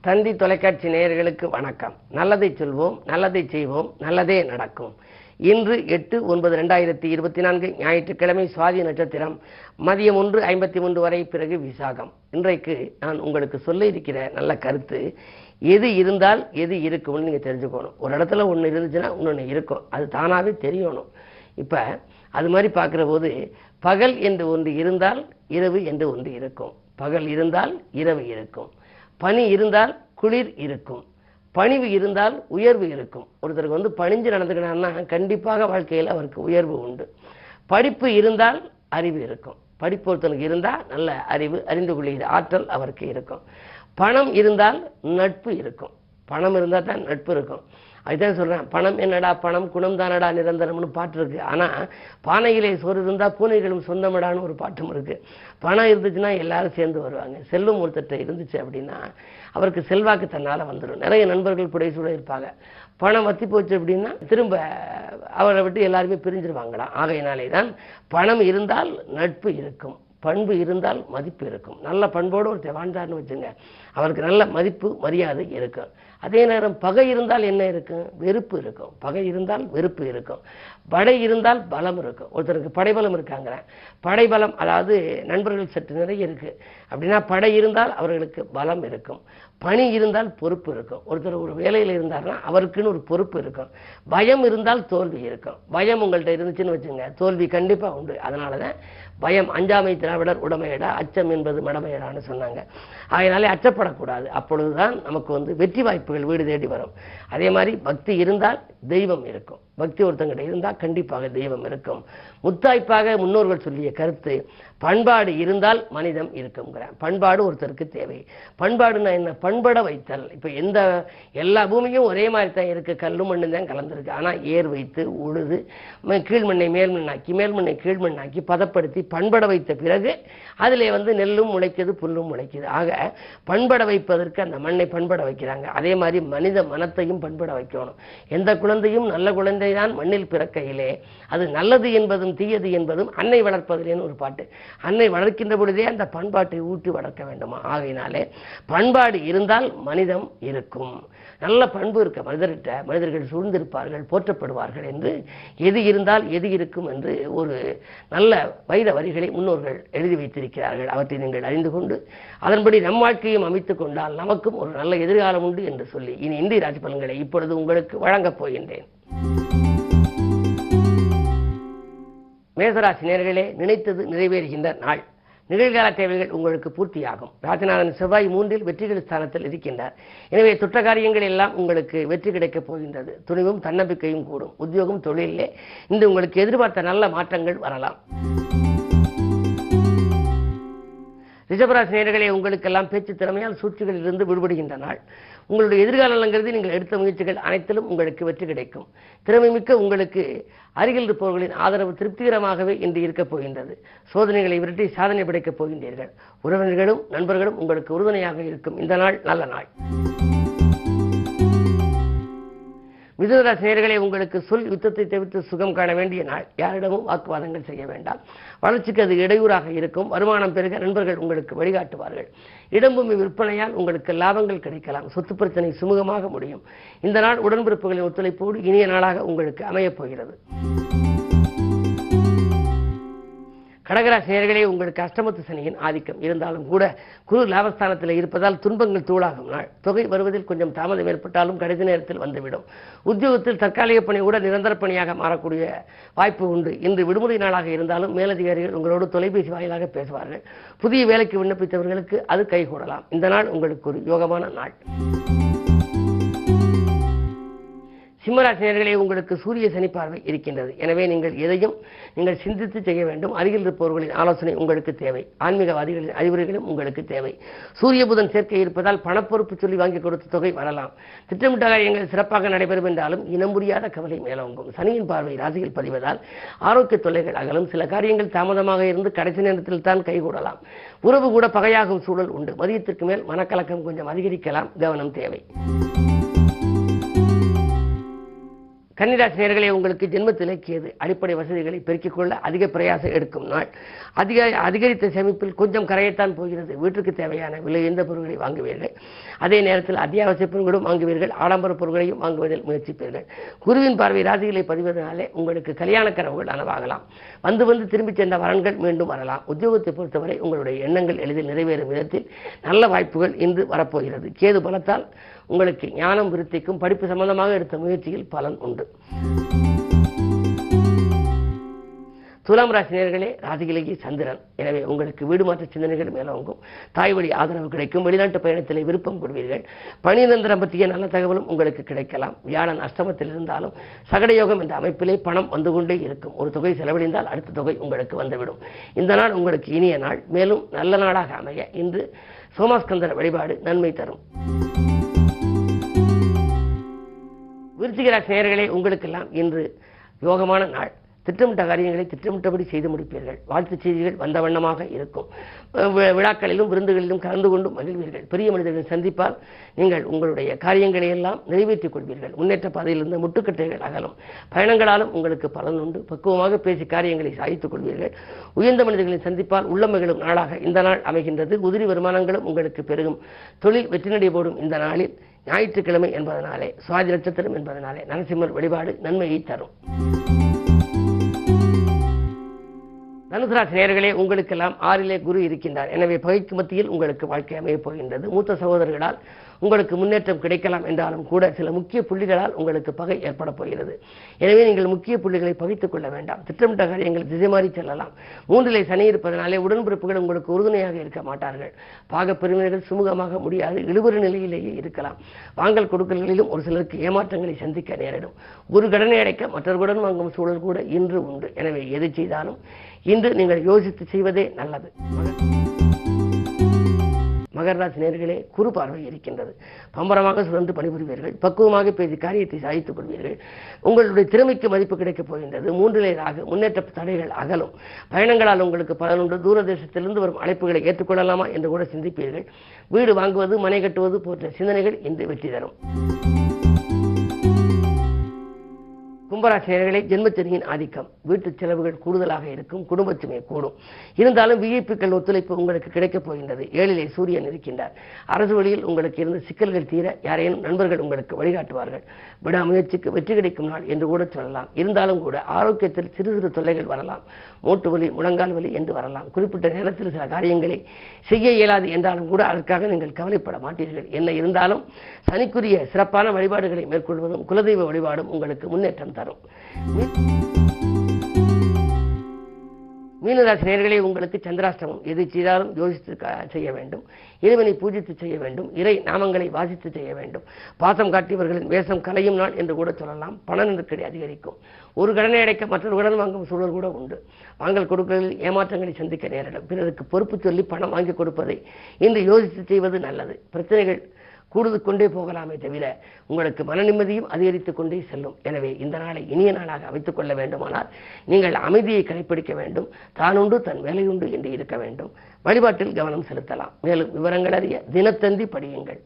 தந்தி தொலைக்காட்சி நேயர்களுக்கு வணக்கம். நல்லதை சொல்வோம், நல்லதை செய்வோம், நல்லதே நடக்கும். இன்று 8/9/2024 ஞாயிற்றுக்கிழமை, சுவாதி நட்சத்திரம், மதியம் 1:53 வரை, பிறகு விசாகம். இன்றைக்கு நான் உங்களுக்கு சொல்ல இருக்கிற நல்ல கருத்து, எது இருந்தால் எது இருக்கும்னு நீங்கள் தெரிஞ்சுக்கணும். ஒரு இடத்துல ஒன்று இருந்துச்சுன்னா இன்னொன்று இருக்கும், அது தானாகவே தெரியணும். இப்போ அது மாதிரி பார்க்குற போது, பகல் என்று ஒன்று இருந்தால் இரவு என்று ஒன்று இருக்கும். பகல் இருந்தால் இரவு இருக்கும். பனி இருந்தால் குளிர் இருக்கும். பணிவு இருந்தால் உயர்வு இருக்கும். ஒருத்தருக்கு பணிஞ்சு நடந்துக்கணும்னா கண்டிப்பாக வாழ்க்கையில் அவருக்கு உயர்வு உண்டு. படிப்பு இருந்தால் அறிவு இருக்கும். படிப்பு ஒருத்தனுக்கு இருந்தால் நல்ல அறிவு, அறிந்து கொள்கிற ஆற்றல் அவருக்கு இருக்கும். பணம் இருந்தால் நட்பு இருக்கும். பணம் இருந்தால் தான் நட்பு இருக்கும். அதுதான் சொல்கிறேன், பணம் என்னடா பணம், குணம் தானடா நிரந்தரம்னு பாட்டு இருக்குது. ஆனால் பானையிலே சோறு இருந்தால் பூனைகளும் சொந்தமிடான்னு ஒரு பாட்டும் இருக்குது. பணம் இருந்துச்சுன்னா எல்லாரும் சேர்ந்து வருவாங்க. செல்வம் ஒருத்தட்ட இருந்துச்சு அப்படின்னா அவருக்கு செல்வாக்கு தன்னால் வந்துடும். நிறைய நண்பர்கள் புடைசூட இருப்பாங்க. பணம் வத்தி போச்சு அப்படின்னா திரும்ப அவரை விட்டு எல்லாருமே பிரிஞ்சிருவாங்கடா. ஆகையினாலே தான் பணம் இருந்தால் நட்பு இருக்கும், பண்பு இருந்தால் மதிப்பு இருக்கும். நல்ல பண்போடு ஒருத்தர் வாழ்ந்தார்னு வச்சுங்க, அவருக்கு நல்ல மதிப்பு மரியாதை இருக்கும். அதே நேரம் பகை இருந்தால் என்ன இருக்கும்? வெறுப்பு இருக்கும். பகை இருந்தால் வெறுப்பு இருக்கும். படை இருந்தால் பலம் இருக்கும். ஒருத்தருக்கு படைபலம் இருக்காங்க, படைபலம் அதாவது நண்பர்கள் சற்று நிறைய இருக்கு அப்படின்னா படை இருந்தால் அவர்களுக்கு பலம் இருக்கும். பணி இருந்தால் பொறுப்பு இருக்கும். ஒருத்தர் ஒரு வேலையில் இருந்தார்னா அவருக்குன்னு ஒரு பொறுப்பு இருக்கும். பயம் இருந்தால் தோல்வி இருக்கும். பயம் உங்கள்கிட்ட இருந்துச்சுன்னு வச்சுங்க, தோல்வி கண்டிப்பாக உண்டு. அதனால தான் பயம் அஞ்சாமை திராவிடர் உடமையடா, அச்சம் என்பது மடமையடான்னு சொன்னாங்க. அதனாலே அச்சப்படக்கூடாது. அப்பொழுதுதான் நமக்கு வெற்றி வாய்ப்புகள் வீடு தேடி வரும். அதே மாதிரி பக்தி இருந்தால் தெய்வம் இருக்கும். பக்தி ஒருத்தங்கிட்ட இருந்தால் கண்டிப்பாக தெய்வம் இருக்கும். முத்தாய்ப்பாக முன்னோர்கள் சொல்லிய கருத்து, பண்பாடு இருந்தால் மனிதம் இருக்குங்கிற. பண்பாடு ஒருத்தருக்கு தேவை. பண்பாடுன்னா என்ன? பண்பட வைத்தல். இப்போ எல்லா பூமியும் ஒரே மாதிரி தான் இருக்குது, கல்லும் மண்ணு தான் கலந்துருக்கு. ஆனால் ஏர் வைத்து உழுது கீழ்மண்ணை மேல்மண்ணாக்கி, மேல்மண்ணை கீழ்மண்ணாக்கி பதப்படுத்தி பண்பட வைத்த பிறகு அதிலே நெல்லும் முளைக்குது, புல்லும் முளைக்குது. ஆக பண்பட வைப்பதற்கு அந்த மண்ணை பண்பட வைக்கிறாங்க. அதே மாதிரி மனித மனத்தையும் பண்பட வைக்கணும். எந்த குழந்தையும் நல்ல குழந்தை தான் மண்ணில் பிறக்கையிலே அது நல்லது என்பதும் தீயது என்பதும் அன்னை வளர்ப்பதிலேன்னு ஒரு பாட்டு. அன்னை வளர்க்கின்ற பொழுதே அந்த பண்பாட்டை ஊட்டி வளர்க்க வேண்டுமா. ஆகையினாலே பண்பாடு இருந்தால் மனிதம் இருக்கும். நல்ல பண்பு இருக்க மனிதர்கிட்ட மனிதர்கள் சூழ்ந்திருப்பார்கள், போற்றப்படுவார்கள் என்று எது இருந்தால் எது இருக்கும் என்று ஒரு நல்ல வைர வரிகளை முன்னோர்கள் எழுதி வைத்திருக்கிறார்கள். அவற்றை நீங்கள் அறிந்து கொண்டு அதன்படி நம் வாழ்க்கையும் அமைத்துக் கொண்டால் நமக்கும் ஒரு நல்ல எதிர்காலம் உண்டு என்று சொல்லி இனி இந்திய ராசி பலன்களை இப்பொழுது உங்களுக்கு வழங்கப் போகின்றேன். மேசராசி நேயர்களே, நினைத்தது நிறைவேறுகின்ற நாள். நிகழ்கால தேவைகள் உங்களுக்கு பூர்த்தியாகும். ராசிநாதன் செவ்வாய் 3இல் வெற்றிகள் ஸ்தானத்தில் இருக்கின்றார். எனவே தொற்ற காரியங்கள் எல்லாம் உங்களுக்கு வெற்றி கிடைக்கப் போகின்றது. துணிவும் தன்னம்பிக்கையும் கூடும். உத்தியோகம் தொழிலே இன்று உங்களுக்கு எதிர்பார்த்த நல்ல மாற்றங்கள் வரலாம். ரிஷபராசி நேயர்களே, உங்களுக்கெல்லாம் பேச்சு திறமையால் சூழ்ச்சிகளில் இருந்து விடுபடுகின்ற நாள். உங்களுடைய எதிர்காலங்கிறது நீங்கள் எடுத்த முயற்சிகள் அனைத்திலும் உங்களுக்கு வெற்றி கிடைக்கும். திறமை மிக்க உங்களுக்கு அருகில் இருப்பவர்களின் ஆதரவு திருப்திகரமாகவே இன்று இருக்கப் போகின்றது. சோதனைகளை விரட்டி சாதனை படைக்கப் போகின்றீர்கள். உறவினர்களும் நண்பர்களும் உங்களுக்கு உறுதுணையாக இருக்கும் இந்த நாள் நல்ல நாள். மிதுனராசி நேயர்களே, உங்களுக்கு சொல் யுத்தத்தை தவிர்த்து சுகம் காண வேண்டிய நாள். யாரிடமும் வாக்குவாதங்கள் செய்ய வேண்டாம். வளர்ச்சிக்கு அது இடையூறாக இருக்கும். வருமானம் பெருக நண்பர்கள் உங்களுக்கு வழிகாட்டுவார்கள். இடம்பூமி விற்பனையால் உங்களுக்கு லாபங்கள் கிடைக்கலாம். சொத்து பிரச்சனை சுமூகமாக முடியும். இந்த நாள் உடன்பிறப்புகளின் ஒத்துழைப்போடு இனிய நாளாக உங்களுக்கு அமையப் போகிறது. கடகராசி நேயர்களே, உங்களுக்கு அஷ்டமத்து சனியின் ஆதிக்கம் இருந்தாலும் கூட குரு லாபஸ்தானத்தில் இருப்பதால் துன்பங்கள் தூளாகும் நாள். தொகை வருவதில் கொஞ்சம் தாமதம் ஏற்பட்டாலும் கடைசி நேரத்தில் வந்துவிடும். உத்தியோகத்தில் தற்காலிக பணி கூட நிரந்தர பணியாக மாறக்கூடிய வாய்ப்பு உண்டு. இன்று விடுமுறை நாளாக இருந்தாலும் மேலதிகாரிகள் உங்களோடு தொலைபேசி வாயிலாக பேசுவார்கள். புதிய வேலைக்கு விண்ணப்பித்தவர்களுக்கு அது கைகூடலாம். இந்த நாள் உங்களுக்கு ஒரு யோகமான நாள். சிம்மராசி நேயர்களே, உங்களுக்கு சூரிய சனி பார்வை இருக்கின்றது. எனவே நீங்கள் சிந்தித்து செய்ய வேண்டும். அருகில் இருப்பவர்களின் ஆலோசனை உங்களுக்கு தேவை. ஆன்மீகவாதிகளின் அறிவுரைகளும் உங்களுக்கு தேவை. சூரிய புதன் சேர்க்கை இருப்பதால் பணப்பொறுப்பு சொல்லி வாங்கி கொடுத்த தொகை வரலாம். திட்டமிட்ட காரியங்கள் சிறப்பாக நடைபெறும் என்றாலும் இனம் புரியாத கவலை மேலோங்கும். சனியின் பார்வை ராசியில் பதிவதால் ஆரோக்கிய தொல்லைகள் அகலும். சில காரியங்கள் தாமதமாக இருந்து கடைசி நேரத்தில் தான் கைகூடலாம். உறவு கூட பகையாகும் சூழல் உண்டு. மதியத்திற்கு மேல் மனக்கலக்கம் கொஞ்சம் அதிகரிக்கலாம். கவனம் தேவை. கன்னிராசி நேயர்களே, உங்களுக்கு ஜென்மத்திலே கேது அடிப்படை வசதிகளை பெருக்கிக் கொள்ள அதிக பிரயாசம் எடுக்கும் நாள். அதிகரித்த சேமிப்பில் கொஞ்சம் கரையத்தான் போகிறது. வீட்டுக்கு தேவையான விலை எந்த பொருட்களை வாங்குவீர்கள். அதே நேரத்தில் அத்தியாவசிய பொருட்களும் வாங்குவீர்கள். ஆடம்பர பொருட்களையும் வாங்குவதில் முயற்சிப்பீர்கள். குருவின் பார்வை ராசிகளை பதிவதனாலே உங்களுக்கு கல்யாண கனவுகள் நனவாகலாம். வந்து திரும்பி சென்ற வரன்கள் மீண்டும் வரலாம். உத்தியோகத்தை பொறுத்தவரை உங்களுடைய எண்ணங்கள் எளிதில் நிறைவேறும் விதத்தில் நல்ல வாய்ப்புகள் இன்று வரப்போகிறது. கேது பலத்தால் உங்களுக்கு ஞானம் விருத்திக்கும். படிப்பு சம்பந்தமாக எடுத்த முயற்சியில் பலன் உண்டு. துலாம் ராசி நேயர்களே, ராசியிலேயே சந்திரன். எனவே உங்களுக்கு வீடு மாற்ற சிந்தனைகள் மேலோங்கும். தாய் வழி ஆதரவு கிடைக்கும். வெளிநாட்டு பயணத்திலே விருப்பம் கொள்வீர்கள். பணி நிரந்தரம் பற்றிய நல்ல தகவலும் உங்களுக்கு கிடைக்கலாம். வியாழன் அஷ்டமத்தில் இருந்தாலும் சகடயோகம் என்ற அமைப்பிலே பணம் வந்து கொண்டே இருக்கும். ஒரு தொகை செலவழிந்தால் அடுத்த தொகை உங்களுக்கு வந்துவிடும். இந்த நாள் உங்களுக்கு இனிய நாள். மேலும் நல்ல நாளாக அமைய இன்று சோமாஸ்கந்தர் வழிபாடு நன்மை தரும். விருச்சிக ராசி நேயர்களே, உங்களுக்கெல்லாம் இன்று யோகமான நாள். திட்டமிட்ட காரியங்களை திட்டமிட்டபடி செய்து முடிப்பீர்கள். வாழ்த்துச் செய்திகள் வந்த வண்ணமாக இருக்கும். விழாக்களிலும் விருந்துகளிலும் கலந்து கொண்டு மகிழ்வீர்கள். பெரிய மனிதர்களை சந்திப்பால் நீங்கள் உங்களுடைய காரியங்களை எல்லாம் நிறைவேற்றிக் கொள்வீர்கள். முன்னேற்ற பாதையில் இருந்த முட்டுக்கட்டைகள் அகலும். பயணங்களாலும் உங்களுக்கு பலன் உண்டு. பக்குவமாக பேசி காரியங்களை சாதித்துக் கொள்வீர்கள். உயர்ந்த மனிதர்களை சந்திப்பால் உள்ளமகிழும் நாளாக இந்த நாள் அமைகின்றது. உதிரி வருமானங்களும் உங்களுக்கு பெருகும். தொழில் வெற்றி நடை போடும் இந்த நாளில் ஞாயிற்றுக்கிழமை என்பதனாலே, சுவாதி நட்சத்திரம் என்பதனாலே நரசிம்மர் வழிபாடு நன்மையை தரும். தனுசு ராசி நேயர்களே, உங்களுக்கெல்லாம் 6லே குரு இருக்கின்றார். எனவே பகைக்கு மத்தியில் உங்களுக்கு வாழ்க்கை அமையப் போகின்றது. மூத்த சகோதரர்களால் உங்களுக்கு முன்னேற்றம் கிடைக்கலாம் என்றாலும் கூட சில முக்கிய புள்ளிகளால் உங்களுக்கு பகை ஏற்பட போகிறது. எனவே நீங்கள் முக்கிய புள்ளிகளை பகைத்துக் கொள்ள வேண்டாம். திட்டமிட்ட காரியங்கள் திசை மாறி செல்லலாம். 3லே சனி இருப்பதனாலே உடன்பிறப்புகள் உங்களுக்கு உறுதுணையாக இருக்க மாட்டார்கள். பாக பிரிவினர்கள் சுமூகமாக முடியாது. இழுபறி நிலையிலேயே இருக்கலாம். வாங்கல் கொடுக்கல்களிலும் ஒரு சிலருக்கு ஏமாற்றங்களை சந்திக்க நேரிடும். ஒரு கடனை அடைக்க மற்றவர்களுடன் வாங்கும் சூழல் கூட இன்று உண்டு. எனவே எது செய்தாலும் இன்று நீங்கள் யோசித்து செய்வதே நல்லது. மகர ராசி நேயர்களே, குரு பார்வை இருக்கின்றது. பம்பரமாக சுழன்று பணிபுரிவீர்கள். பக்குவமாக பேசி காரியத்தை சாதித்துக் கொள்வீர்கள். உங்களுடைய திறமைக்கு மதிப்பு கிடைக்கப் போகின்றது. 3லே ராகு. முன்னேற்ற தடைகள் அகலும். பயணங்களால் உங்களுக்கு பலனுண்டு. தூரதேசத்திலிருந்து வரும் அழைப்புகளை ஏற்றுக்கொள்ளலாமா என்று கூட சிந்திப்பீர்கள். வீடு வாங்குவது, மனை கட்டுவது போன்ற சிந்தனைகள் இன்று வெற்றி தரும். கும்பராசி நேயர்களே, ஜென்மச்சனியின் ஆதிக்கம். வீட்டு செலவுகள் கூடுதலாக இருக்கும். குடும்ப சுமை கூடும். இருந்தாலும் விஐபிக்கள் ஒத்துழைப்பு உங்களுக்கு கிடைக்கப் போகின்றது. 7லே சூரியன் இருக்கின்றார். அரசு வழியில் உங்களுக்கு இருந்த சிக்கல்கள் தீர யாரேனும் நண்பர்கள் உங்களுக்கு வழிகாட்டுவார்கள். விடாமுயற்சிக்கு வெற்றி கிடைக்கும் நாள் என்று கூட சொல்லலாம். இருந்தாலும் கூட ஆரோக்கியத்தில் சிறு சிறு தொல்லைகள் வரலாம். மூட்டு வலி, முழங்கால் வலி என்று வரலாம். குறிப்பிட்ட நேரத்தில் சில காரியங்களை செய்ய இயலாது என்றாலும் கூட அதற்காக நீங்கள் கவலைப்பட மாட்டீர்கள். என்ன இருந்தாலும் சனிக்குரிய சிறப்பான வழிபாடுகளை மேற்கொள்வதும் குலதெய்வ வழிபாடும் உங்களுக்கு முன்னேற்றம் தரும். மீனராசி நேயர்களே, உங்களுக்கு சந்திராஷ்டமம். எது செய்தாலும் யோசித்து செய்ய வேண்டும். இறைவனை பூஜித்து செய்ய வேண்டும். இறை நாமங்களை வாசித்து செய்ய வேண்டும். பாசம் காட்டியவர்களின் வேஷம் கலையும் நாள் என்று கூட சொல்லலாம். பண நெருக்கடி அதிகரிக்கும். ஒரு கடனை அடைக்க மற்றொரு கடன் வாங்கும் சூழல் கூட உண்டு. வாங்கல் கொடுக்கலில் ஏமாற்றங்களை சந்திக்க நேரிடும். பிறருக்கு பொறுப்பு சொல்லி பணம் வாங்கி கொடுப்பதை இன்று யோசித்து செய்வது நல்லது. பிரச்சனைகள் கூடுது கொண்டே போகலாமே தவிர உங்களுக்கு மன நிம்மதியும் அதிகரித்துக் கொண்டே செல்லும். எனவே இந்த நாளை இனிய நாளாக அமைத்துக் கொள்ள வேண்டுமானால் நீங்கள் அமைதியை கடைபிடிக்க வேண்டும். தானுண்டு தன் வேலையுண்டு என்று இருக்க வேண்டும். வழிபாட்டில் கவனம் செலுத்தலாம். மேலும் விவரங்கள் அறிய தினத்தந்தி படியுங்கள்.